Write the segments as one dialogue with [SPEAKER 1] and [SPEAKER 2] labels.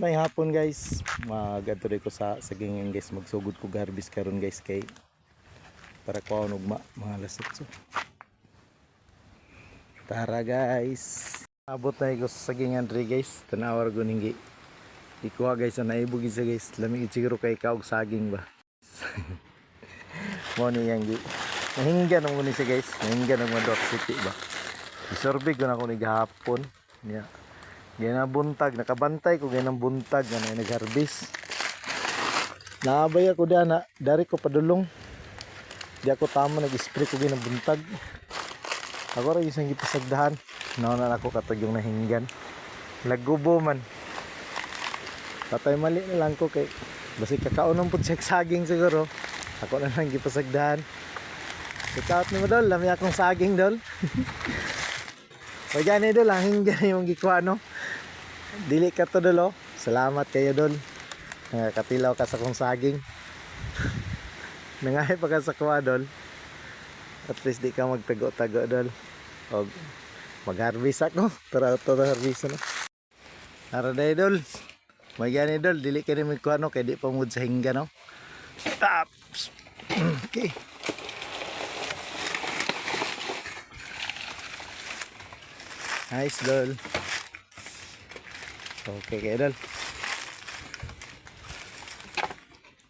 [SPEAKER 1] May hapon guys, magadto ko sa sagingin guys, magsugod ko garbis karon guys kay para ko ugma mga lasot so. Tara guys. Abot na ko sa sagingan diri guys, tanawar ko ning ikuha guys na naibog isa guys, lamig siguro kay kaog saging ba. Mo ni yang nahinggan mo ni siya guys, nahinggan ng mga city ba. Isorbe ko na ko ni gahapon niya. Ganyan buntag, nakabantay ko ganyan buntag na nag-harvest. Naabay ako na, dari ko padulong. Di ako tama nag-spray ko ganyan buntag. Ako rin isang gipasagdahan. Naunan ako katag yung nahinggan. Lagubo man. Patay mali na lang ko kay basi kakaunong po saging siguro. Ako na lang gipasagdahan. Ikaw ni mo dol, lami akong saging dol. Pag yan dol, ang hinggan yung gikuha no. Dili ka to dol oh. Salamat kayo dol. Nakakatilaw ka sa kong saging. Nangahay pa ka sa kuha dol. At least di ka magtago-tago dol. O mag-harvest ako. Tara ito na harvest no. Tara day dol. Magyani dol. Dili ka rin magkuha no. Kaya di pa mud sa hingga no. Taps. Okay. Nice dol. Okay kayo dol.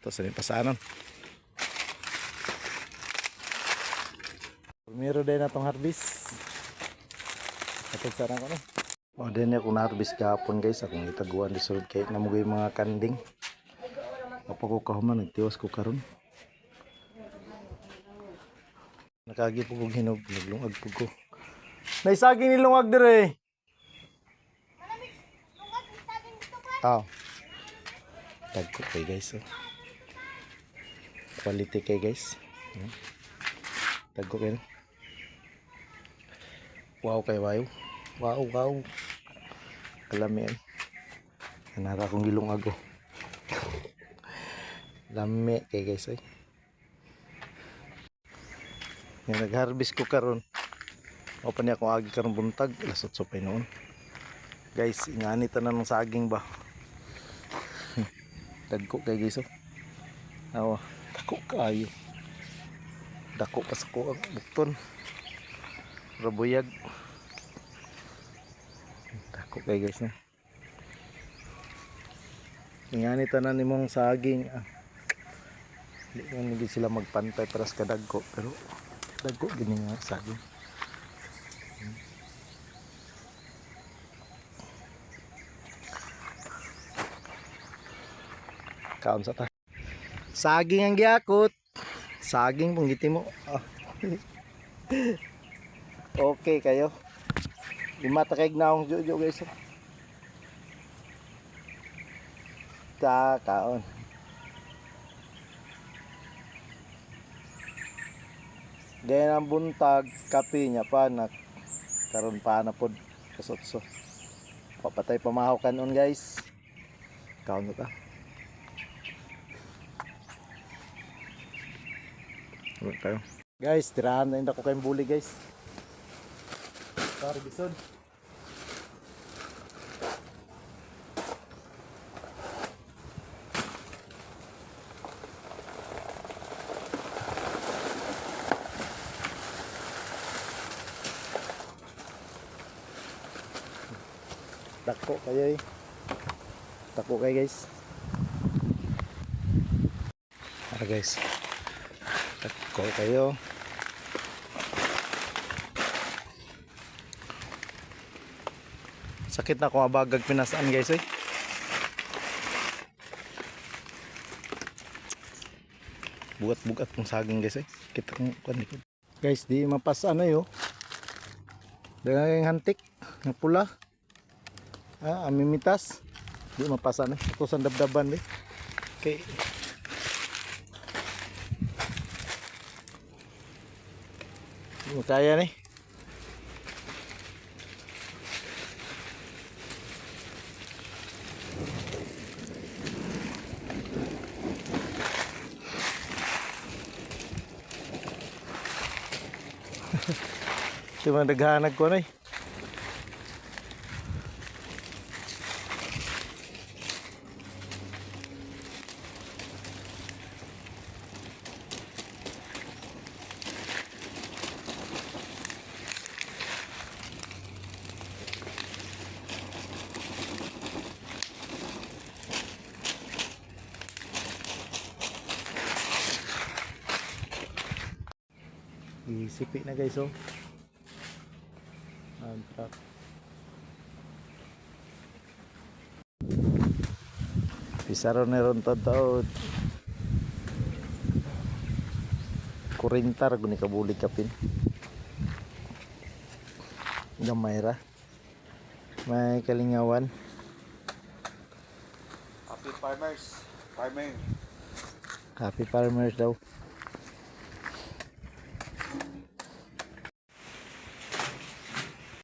[SPEAKER 1] Ito sa rin pasanon. Primero din na itong harvest. Kapag sarang ko no. O din ako na-harvest kahapon guys. Akong itaguan lisod kahit namugay mga kanding. Kapag ko kahuman nagtiwas ko karon. Nakagi po kong hinog. Naglungag po ko. Naisaging nilungag dire. Oh. Tagko kay guys. Oh. Quality kay guys. Tagko kay. Wow kay wow. Wow wow. Kalami ay. Nanara kong gilong ago. Lami kay guys ay. Yung nag-harvest ko karon. O pa niya akong agi karon buntag. Lasot so pay noon. Guys, ingani tanan ng saging ba. Dagko kay guys oh. Awa, dako kayo. Dako pa sa ko ang bukton. Rabuyag. Dako kay guys na. Ingani tanan nimong saging. Hindi man hindi sila magpantay para sa kadagko pero dagko gini nga saging. Kaon sa ta. Saging ang giakot. Saging pong giti mo. Oh. Okay kayo. Lima ta kay gnaong jojo guys. Ta kaon. Then ang buntag kape nya pa nak karon pa na pod kasotso. Papatay pamahaw kanon guys. Kaon ta. Tayo. Guys, tirahan na ako kayong buli guys. Sorry bisod. Dako kayo eh. Dako kayo guys. Tara guys. Dako kayo. Sakit na kung abagag pinasaan guys eh. Bugat-bugat pong saging guys eh. Kita kong likod. Guys, di mapas ano yo. Dagang hantik ng pula. Amimitas. Di mapas ano. Ako sa dabdaban eh. Okay. Di mo kaya nih. Cuma daghanag ko na eh. Sipi na guys oh. Ang truck. Pisaro na ron taod. Kurintar guni kabulig kapin. Gamay ra. May kalingawan.
[SPEAKER 2] Happy farmers. Farming.
[SPEAKER 1] Happy farmers daw.